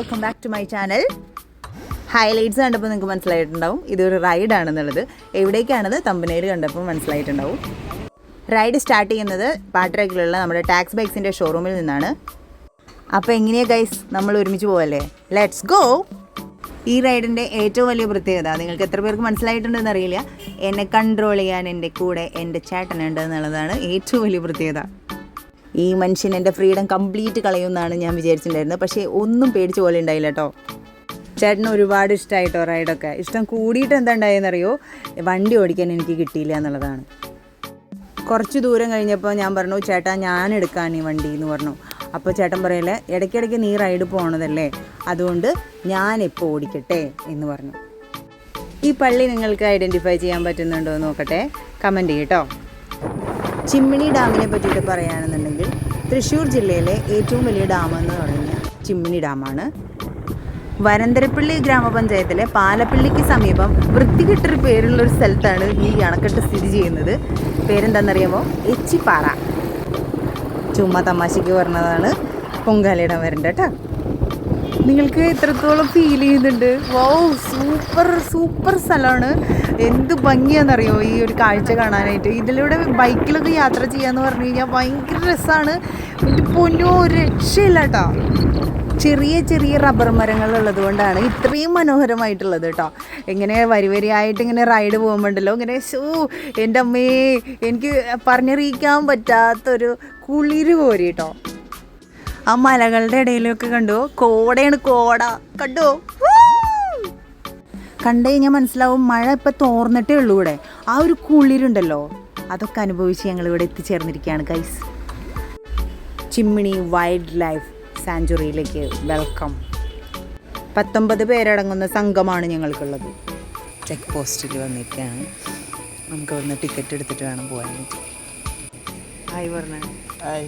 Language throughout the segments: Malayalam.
Welcome back to my channel. Highlights കണ്ടപ്പോൾ നിങ്ങൾക്ക് മനസ്സിലായിട്ടുണ്ടാവും ഇതൊരു റൈഡാണെന്നുള്ളത്. എവിടേക്കാണത് തമ്പനയിൽ കണ്ടപ്പോൾ മനസ്സിലായിട്ടുണ്ടാവും. റൈഡ് സ്റ്റാർട്ട് ചെയ്യുന്നത് പാട്രക്കിലുള്ള നമ്മുടെ ടാക്സ് ബൈക്സിൻ്റെ ഷോറൂമിൽ നിന്നാണ്. അപ്പോൾ എങ്ങനെയാണ് ഗൈസ്, നമ്മൾ ഒരുമിച്ച് പോവല്ലേ? Let's go. ഈ റൈഡിൻ്റെ ഏറ്റവും വലിയ പ്രത്യേകത നിങ്ങൾക്ക് എത്ര പേർക്ക് മനസ്സിലായിട്ടുണ്ടെന്ന് അറിയില്ല. എന്നെ കൺട്രോൾ ചെയ്യാൻ എൻ്റെ കൂടെ എൻ്റെ ചേട്ടനുണ്ട് എന്നുള്ളതാണ് ഏറ്റവും വലിയ പ്രത്യേകത. ഈ മനുഷ്യൻ എൻ്റെ ഫ്രീഡം കംപ്ലീറ്റ് കളയുമെന്നാണ് ഞാൻ വിചാരിച്ചിട്ടുണ്ടായിരുന്നത്. പക്ഷേ ഒന്നും പേടിച്ച് പോലെ ഉണ്ടായില്ല കേട്ടോ. ചേട്ടന് ഒരുപാട് ഇഷ്ടമായിട്ടോ റൈഡൊക്കെ. ഇഷ്ടം കൂടിയിട്ട് എന്താ ഉണ്ടായെന്നറിയോ, വണ്ടി ഓടിക്കാൻ എനിക്ക് കിട്ടിയില്ല എന്നുള്ളതാണ്. കുറച്ച് ദൂരം കഴിഞ്ഞപ്പോൾ ഞാൻ പറഞ്ഞു, ചേട്ടാ ഞാൻ എടുക്കാൻ ഈ വണ്ടി എന്ന് പറഞ്ഞു. അപ്പോൾ ചേട്ടൻ പറയല്ലേ, ഇടയ്ക്കിടയ്ക്ക് നീ റൈഡ് പോകണതല്ലേ, അതുകൊണ്ട് ഞാനിപ്പോൾ ഓടിക്കട്ടെ എന്ന് പറഞ്ഞു. ഈ പള്ളി നിങ്ങൾക്ക് ഐഡൻറ്റിഫൈ ചെയ്യാൻ പറ്റുന്നുണ്ടോ എന്ന് നോക്കട്ടെ, കമൻറ്റ് ചെയ്യട്ടോ. ചിമ്മിണി ഡാമിനെ പറ്റിയിട്ട് പറയുകയാണെന്നുണ്ടെങ്കിൽ തൃശ്ശൂർ ജില്ലയിലെ ഏറ്റവും വലിയ ഡാം എന്ന് പറയുന്നത് ചിമ്മിണി ഡാമാണ്. വരന്തരപ്പള്ളി ഗ്രാമപഞ്ചായത്തിലെ പാലപ്പള്ളിക്ക് സമീപം വൃത്തികെട്ടൊരു പേരുള്ളൊരു സ്ഥലത്താണ് ഈ അണക്കെട്ട് സ്ഥിതി ചെയ്യുന്നത്. പേരെന്താണെന്നറിയാമോ? എച്ചിപ്പാറ. ചുമ്മാ തമാശയ്ക്ക് പറഞ്ഞതാണ്. പൊങ്കാലയിടാൻ വരണ്ട കേട്ടോ. നിങ്ങൾക്ക് എത്രത്തോളം ഫീൽ ചെയ്യുന്നുണ്ട്? വൗ, സൂപ്പർ സ്ഥലമാണ്. എന്ത് ഭംഗിയാണെന്നറിയോ ഈ ഒരു കാഴ്ച കാണാനായിട്ട്. ഇതിലൂടെ ബൈക്കിലൊക്കെ യാത്ര ചെയ്യാന്ന് പറഞ്ഞു കഴിഞ്ഞാൽ ഭയങ്കര രസമാണ്. എൻ്റെ പൊന്നോ, രക്ഷയില്ല കേട്ടോ. ചെറിയ റബ്ബർ മരങ്ങൾ ഉള്ളത് കൊണ്ടാണ് ഇത്രയും മനോഹരമായിട്ടുള്ളത് കേട്ടോ. ഇങ്ങനെ വരിയായിട്ട് ഇങ്ങനെ റൈഡ് പോകുമ്പോണ്ടല്ലോ, ഇങ്ങനെ എൻ്റെ അമ്മേ, എനിക്ക് പറഞ്ഞറിയിക്കാൻ പറ്റാത്തൊരു കുളിര് കോരി കേട്ടോ. ആ മലകളുടെ ഇടയിലൊക്കെ കണ്ടോ, കോടയാണ്, കോട കണ്ടോ. കണ്ടു കഴിഞ്ഞാൽ മനസ്സിലാവും മഴ ഇപ്പം തോർന്നിട്ടേ ഉള്ളൂ. ഇവിടെ ആ ഒരു കുളിരുണ്ടല്ലോ, അതൊക്കെ അനുഭവിച്ച് ഞങ്ങളിവിടെ എത്തിച്ചേർന്നിരിക്കുകയാണ് ഗൈസ്. ചിമ്മിണി വൈൽഡ് ലൈഫ് സാഞ്ചുറിയിലേക്ക് വെൽക്കം. 19 പേരടങ്ങുന്ന സംഘമാണ് ഞങ്ങൾക്കുള്ളത്. ചെക്ക് പോസ്റ്റിൽ വന്നിരിക്കുകയാണ്. നമുക്ക് ഇവിടുന്ന് ടിക്കറ്റ് എടുത്തിട്ട് വേണം പോകാനായിട്ട്. ഹായ് പറഞ്ഞേ. ഹായ്.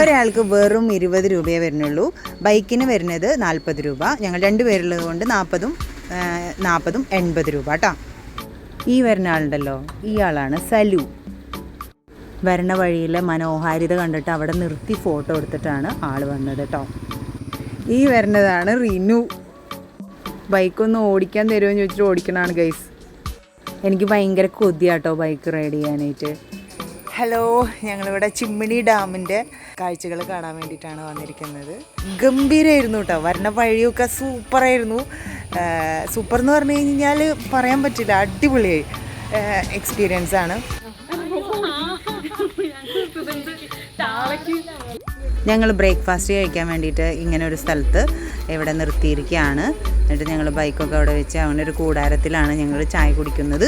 ഒരാൾക്ക് വെറും 20 രൂപയേ വരുന്നുള്ളൂ. ബൈക്കിന് വരുന്നത് 40 രൂപ. ഞങ്ങൾ 2 പേരുള്ളത് കൊണ്ട് 40ഉം 80 രൂപ കേട്ടോ. ഈ വരുന്ന ആളുണ്ടല്ലോ, ഇയാളാണ് സലു. വരണ വഴിയിലെ മനോഹാരിത കണ്ടിട്ട് അവിടെ നിർത്തി ഫോട്ടോ എടുത്തിട്ടാണ് ആൾ വന്നത് കേട്ടോ. ഈ വരുന്നതാണ് റിനു. ബൈക്കൊന്ന് ഓടിക്കാൻ തരുമോ എന്ന് ചോദിച്ചിട്ട് ഓടിക്കണതാണ് ഗൈസ്. എനിക്ക് ഭയങ്കര കൊതിയാട്ടോ ബൈക്ക് റൈഡ് ചെയ്യാനായിട്ട്. ഹലോ, ഞങ്ങളിവിടെ ചിമ്മിണി ഡാമിൻ്റെ കാഴ്ചകൾ കാണാൻ വേണ്ടിയിട്ടാണ് വന്നിരിക്കുന്നത്. ഗംഭീരമായിരുന്നു കേട്ടോ. വരണ വഴിയൊക്കെ സൂപ്പറായിരുന്നു. സൂപ്പർ എന്ന് പറഞ്ഞു കഴിഞ്ഞാൽ പറയാൻ പറ്റില്ല, അടിപൊളിയായി എക്സ്പീരിയൻസ് ആണ്. ഞങ്ങൾ ബ്രേക്ക്ഫാസ്റ്റ് കഴിക്കാൻ വേണ്ടിയിട്ട് ഇങ്ങനെ ഒരു സ്ഥലത്ത് ഇവിടെ നിർത്തിയിരിക്കുകയാണ്. എന്നിട്ട് ഞങ്ങൾ ബൈക്കൊക്കെ അവിടെ വെച്ച് അങ്ങനെ ഒരു കൂടാരത്തിലാണ് ഞങ്ങൾ ചായ കുടിക്കുന്നത്.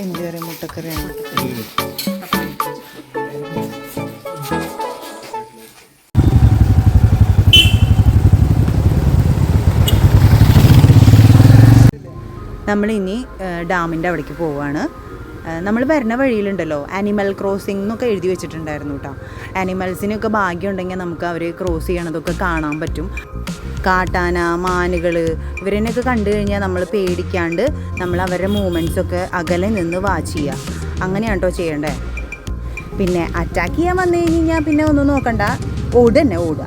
എന്ത് പറയും, മുട്ടക്കറിയാണ്. നമ്മളിനി ഡാമിൻ്റെ അവിടേക്ക് പോവുകയാണ്. നമ്മൾ വരുന്ന വഴിയിലുണ്ടല്ലോ ആനിമൽ ക്രോസിംഗ് എന്നൊക്കെ എഴുതി വെച്ചിട്ടുണ്ടായിരുന്നു കേട്ടോ. ആനിമൽസിനൊക്കെ ഭാഗ്യം ഉണ്ടെങ്കിൽ നമുക്ക് അവർ ക്രോസ് ചെയ്യണതൊക്കെ കാണാൻ പറ്റും. കാട്ടാന, മാനുകൾ, ഇവരെന്നൊക്കെ കണ്ടു കഴിഞ്ഞാൽ നമ്മൾ പേടിക്കാണ്ട് നമ്മൾ അവരുടെ മൂവ്മെൻറ്റ്സൊക്കെ അകലെ നിന്ന് വാച്ച് ചെയ്യുക. അങ്ങനെയാണ് കേട്ടോ ചെയ്യേണ്ടത്. പിന്നെ അറ്റാക്ക് ചെയ്യാൻ വന്നു കഴിഞ്ഞാൽ പിന്നെ ഒന്നും നോക്കണ്ട, ഓടുക,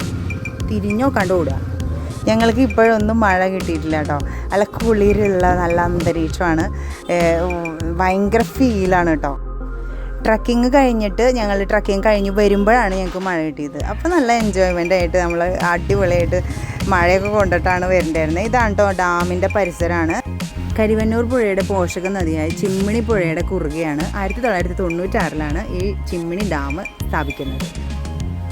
തിരിഞ്ഞോക്കാണ്ട് ഓടുക. ഞങ്ങൾക്ക് ഇപ്പോഴൊന്നും മഴ കിട്ടിയിട്ടില്ല കേട്ടോ. നല്ല കുളിരുള്ള നല്ല അന്തരീക്ഷമാണ്. ഭയങ്കര ഫീലാണ് കേട്ടോ. ട്രക്കിങ് കഴിഞ്ഞ് വരുമ്പോഴാണ് ഞങ്ങൾക്ക് മഴ കിട്ടിയത്. അപ്പോൾ നല്ല എൻജോയ്മെൻ്റ് ആയിട്ട് നമ്മൾ അടിപൊളിയായിട്ട് മഴയൊക്കെ കൊണ്ടിട്ടാണ് വരേണ്ടായിരുന്നത്. ഇതാണ് കേട്ടോ ഡാമിൻ്റെ പരിസരമാണ്. കരിവന്നൂർ പുഴയുടെ പോഷക നദിയായ ചിമ്മിണി പുഴയുടെ കുറുകെയാണ് 1996 ഈ ചിമ്മിണി ഡാം സ്ഥാപിക്കുന്നത്.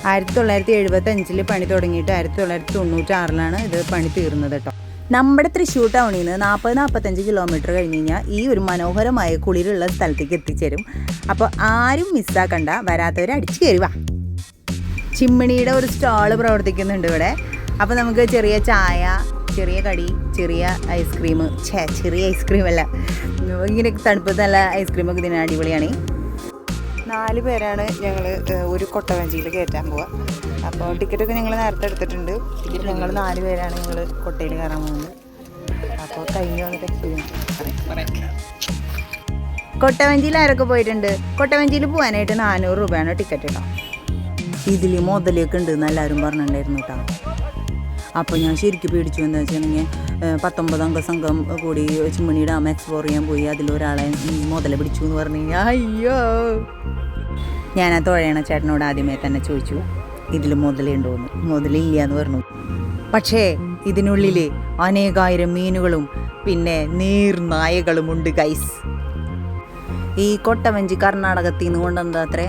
1975 പണി തുടങ്ങിയിട്ട് 1996 ഇത് പണി തീർന്നത് കേട്ടോ. നമ്മുടെ തൃശ്ശൂർ ടൗണിൽ നിന്ന് 40-45 കിലോമീറ്റർ കഴിഞ്ഞ് കഴിഞ്ഞാൽ ഈ ഒരു മനോഹരമായ കുളിരുള്ള സ്ഥലത്തേക്ക് എത്തിച്ചേരും. അപ്പോൾ ആരും മിസ്സാക്കണ്ട, വരാത്തവരെ അടിച്ചു കയറുക. ചിമ്മിണിയുടെ ഒരു സ്റ്റാള് പ്രവർത്തിക്കുന്നുണ്ട് ഇവിടെ. അപ്പോൾ നമുക്ക് ചെറിയ ചായ, ചെറിയ കടി, ചെറിയ ഐസ്ക്രീം, ചെറിയ ഐസ്ക്രീമല്ല, ഇങ്ങനെ തണുപ്പ് നല്ല ഐസ്ക്രീമൊക്കെ ഇതിന് അടിപൊളിയാണ്. 4 പേരാണ് ഞങ്ങൾ ഒരു കൊട്ടവഞ്ചിയിൽ കയറ്റാൻ പോവുക. അപ്പോൾ ടിക്കറ്റൊക്കെ ഞങ്ങൾ നേരത്തെ എടുത്തിട്ടുണ്ട്. ടിക്കറ്റ് ഞങ്ങൾ 4 പേരാണ് ഞങ്ങൾ കൊട്ടയിൽ കയറാൻ പോകുന്നത്. അപ്പോൾ കഴിഞ്ഞ് വന്നിട്ട് എക്സ്പീരിയൻസ് പറയാം. കൊട്ടവഞ്ചിയിൽ ആരൊക്കെ പോയിട്ടുണ്ട്? കൊട്ടവഞ്ചിയിൽ പോകാനായിട്ട് 400 രൂപയാണ് ടിക്കറ്റ് കേട്ടോ. ഇതിൽ മുതലൊക്കെ ഉണ്ട് എന്ന് എല്ലാവരും പറഞ്ഞിട്ടുണ്ടായിരുന്നു കേട്ടോ. അപ്പോൾ ഞാൻ ശരിക്കും പേടിച്ചു. എന്താ വെച്ചിട്ടുണ്ടെങ്കിൽ 19 അംഗ സംഘം കൂടി ചിമ്മിണി ഡാം എക്സ്പ്ലോർ ചെയ്യാൻ പോയി. അതിലൊരാളെ മുതല പിടിച്ചു എന്ന് പറഞ്ഞു കഴിഞ്ഞാൽ അയ്യോ. ഞാൻ ആ തുഴയണ ചേട്ടനോട് ആദ്യമേ തന്നെ ചോദിച്ചു ഇതിൽ മുതലുണ്ടോയെന്ന്. മുതലില്ല എന്ന് പറഞ്ഞു. പക്ഷേ ഇതിനുള്ളിൽ അനേകായിരം മീനുകളും പിന്നെ നീർനായകളുമുണ്ട് ഗൈസ്. ഈ കൊട്ടവഞ്ചി കർണാടകത്തിൽ നിന്ന് കൊണ്ടെന്താ അത്രേ.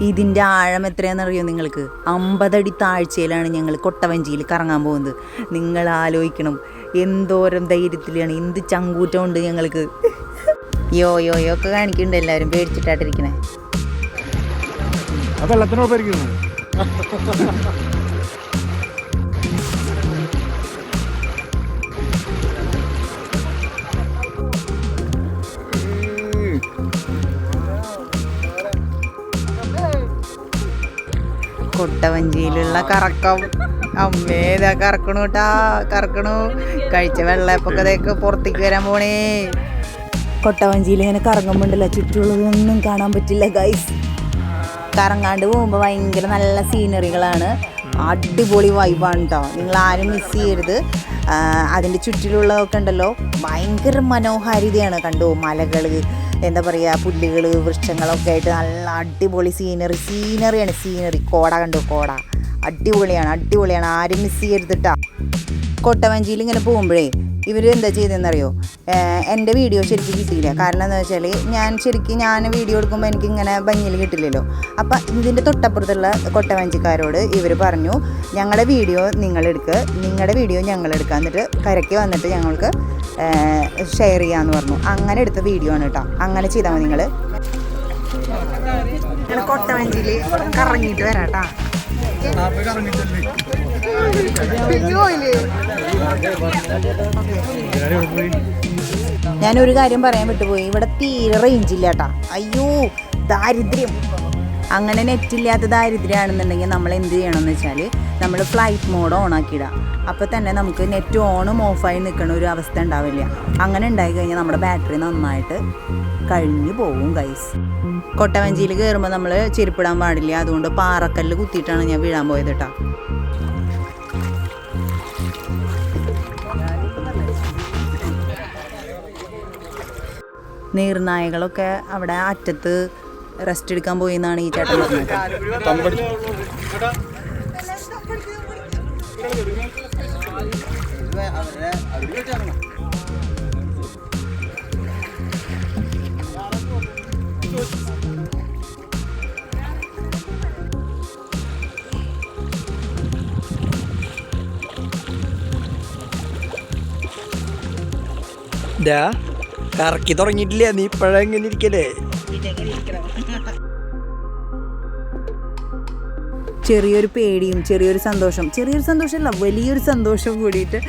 ഇതിൻ്റെ ആഴം എത്രയാണെന്നറിയോ നിങ്ങൾക്ക്? 50 അടി താഴ്ചയിലാണ് ഞങ്ങൾ കൊട്ടവഞ്ചിയിൽ കറങ്ങാൻ പോകുന്നത്. നിങ്ങൾ ആലോചിക്കണം എന്തോരം ധൈര്യത്തിലാണ്, എന്ത് ചങ്കൂറ്റമുണ്ട് ഞങ്ങൾക്ക്. യോ ഒക്കെ കാണിക്കുന്നുണ്ട് എല്ലാവരും പേടിച്ചിട്ടായിട്ടിരിക്കണേ. കൊട്ടവഞ്ചിയിലുള്ള കറക്കം അമ്മേതാ കറക്കണു കേട്ടാ, കറക്കണു. കഴിച്ച വെള്ളപ്പൊക്കതൊക്കെ പുറത്തേക്ക് വരാൻ പോണേ. കൊട്ടവഞ്ചിയിൽ ഇങ്ങനെ കറങ്ങുമ്പോണ്ടല്ലോ ചുറ്റുള്ളതൊന്നും കാണാൻ പറ്റില്ല ഗൈസ്. കറങ്ങാണ്ട് പോകുമ്പോൾ ഭയങ്കര നല്ല സീനറികളാണ്, അടിപൊളി വൈബാണ് കേട്ടോ. നിങ്ങൾ ആരും മിസ് ചെയ്യരുത്. അതിൻ്റെ ചുറ്റിലുള്ളതൊക്കെ ഉണ്ടല്ലോ ഭയങ്കര മനോഹാരിതയാണ്. കണ്ടു മലകൾ, എന്താ പറയുക, പുല്ലുകൾ, വൃക്ഷങ്ങളൊക്കെ ആയിട്ട് നല്ല അടിപൊളി സീനറിയാണ്. കോട കണ്ടു, കോട അടിപൊളിയാണ്. ആരും മിസ് ചെയ്യരുത് കേട്ടോ. കൊട്ടവഞ്ചിയിൽ ഇങ്ങനെ പോകുമ്പോഴേ ഇവർ എന്താ ചെയ്തതെന്നറിയോ? എൻ്റെ വീഡിയോ ശരിക്കും കിട്ടിയില്ല. കാരണം എന്താ വെച്ചാൽ ഞാൻ വീഡിയോ എടുക്കുമ്പോൾ എനിക്കിങ്ങനെ ഭംഗിയിൽ കിട്ടില്ലല്ലോ. അപ്പം ഇതിൻ്റെ തൊട്ടപ്പുറത്തുള്ള കൊട്ടവഞ്ചിക്കാരോട് ഇവർ പറഞ്ഞു ഞങ്ങളുടെ വീഡിയോ നിങ്ങളെടുക്കുക, നിങ്ങളുടെ വീഡിയോ ഞങ്ങളെടുക്കുക, എന്നിട്ട് കരയ്ക്ക് വന്നിട്ട് ഞങ്ങൾക്ക് ഷെയർ ചെയ്യാമെന്ന് പറഞ്ഞു. അങ്ങനെ എടുത്ത വീഡിയോ ആണ് കേട്ടോ. അങ്ങനെ ചെയ്താൽ മതി നിങ്ങൾ. കൊട്ടവഞ്ചിയിൽ കറങ്ങിയിട്ട് വരാം കേട്ടോ. ഞാനൊരു കാര്യം പറയാൻ വിട്ടുപോയി. ഇവിടെ തീരെ റേഞ്ചില്ല കേട്ടാ. അയ്യോ ദാരിദ്ര്യം. അങ്ങനെ നെറ്റില്ലാത്ത ദാരിദ്ര്യമാണെന്നുണ്ടെങ്കിൽ നമ്മൾ എന്ത് ചെയ്യണമെന്ന് വെച്ചാൽ നമ്മൾ ഫ്ലൈറ്റ് മോഡ് ഓണാക്കിയിടാം. അപ്പോൾ തന്നെ നമുക്ക് നെറ്റ് ഓണും ഓഫായി നിൽക്കുന്ന ഒരു അവസ്ഥ ഉണ്ടാവില്ല. അങ്ങനെ ഉണ്ടായി കഴിഞ്ഞാൽ നമ്മുടെ ബാറ്ററി നന്നായിട്ട് കഴിഞ്ഞു പോകും ഗൈസ്. കൊട്ടവഞ്ചിയിൽ കയറുമ്പോൾ നമ്മൾ ചെരുപ്പിടാൻ പാടില്ല. അതുകൊണ്ട് പാറക്കല്ല് കുത്തിയിട്ടാണ് ഞാൻ വീഴാൻ പോയത് കേട്ടോ. നീർനായകളൊക്കെ അവിടെ അറ്റത്ത് റെസ്റ്റ് എടുക്കാൻ പോയി എന്നാണ് ഈ ചേട്ടൻ പറഞ്ഞത്. കറക്കി തുടങ്ങിയിട്ടില്ല, നീ ഇപ്പഴെങ്ങനെ ഇരിക്കലേ? ചെറിയൊരു പേടിയും ചെറിയൊരു സന്തോഷമല്ല വലിയൊരു സന്തോഷം കൂടിയിട്ട്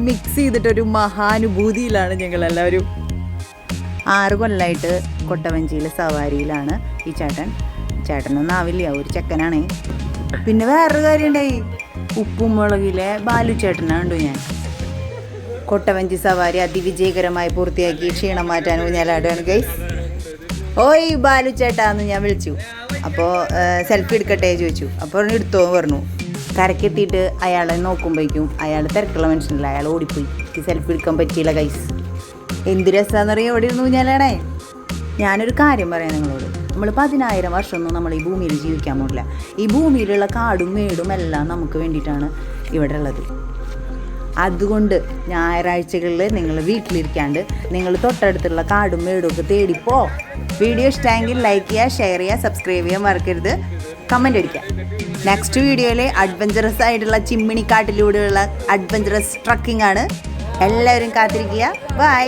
മിക്സ് ചെയ്തിട്ടൊരു മഹാനുഭൂതിയിലാണ് ഞങ്ങളെല്ലാവരും. 6 കൊല്ലമായിട്ട് കൊട്ടവഞ്ചിയിൽ സവാരിയിലാണ് ഈ ചേട്ടനൊന്നും ആവില്ല, ഒരു ചെക്കനാണ്. പിന്നെ വേറൊരു കാര്യം ഉണ്ടായി. ഉപ്പും മുളകിലെ ബാലു ചേട്ടനാണ് കണ്ടു ഞാൻ. കൊട്ടവഞ്ചി സവാരി അതിവിജയകരമായി പൂർത്തിയാക്കി ക്ഷീണം മാറ്റാൻ ഊഞ്ഞാലാടുകയാണ് ഗൈസ്. ഓയ് ബാലു ചേട്ടാന്ന് ഞാൻ വിളിച്ചു. അപ്പോൾ സെൽഫി എടുക്കട്ടെ ചോദിച്ചു. അപ്പോൾ എടുത്തോ പറഞ്ഞു. കരക്കെത്തിയിട്ട് അയാളെ നോക്കുമ്പോഴേക്കും അയാൾ തിരക്കുള്ള മനുഷ്യനല്ല, അയാൾ ഓടിപ്പോയി. ഈ സെൽഫി എടുക്കാൻ പറ്റിയില്ല ഗൈസ്. എന്ത് രസമാണെന്നറിയാം ഇവിടെ ഇരുന്ന് ഊഞ്ഞാലാടേ. ഞാനൊരു കാര്യം പറയാം നിങ്ങളോട്. നമ്മൾ 10,000 വർഷമൊന്നും നമ്മൾ ഈ ഭൂമിയിൽ ജീവിക്കാൻ പോകില്ല. ഈ ഭൂമിയിലുള്ള കാടും മേടും എല്ലാം നമുക്ക് വേണ്ടിയിട്ടാണ് ഇവിടെ ഉള്ളത്. അതുകൊണ്ട് ഞായറാഴ്ചകളിൽ നിങ്ങൾ വീട്ടിലിരിക്കാണ്ട് നിങ്ങൾ തൊട്ടടുത്തുള്ള കാടും മേടും ഒക്കെ തേടിപ്പോ. വീഡിയോ ഇഷ്ടമെങ്കിൽ ലൈക്ക് ചെയ്യുക, ഷെയർ ചെയ്യുക, സബ്സ്ക്രൈബ് ചെയ്യാൻ മറക്കരുത്, കമൻറ്റ് അടിക്കുക. നെക്സ്റ്റ് വീഡിയോയിൽ അഡ്വഞ്ചറസ് ആയിട്ടുള്ള ചിമ്മിണിക്കാട്ടിലൂടെയുള്ള അഡ്വഞ്ചറസ് ട്രക്കിംഗ് ആണ്. എല്ലാവരും കാത്തിരിക്കുക. ബൈ.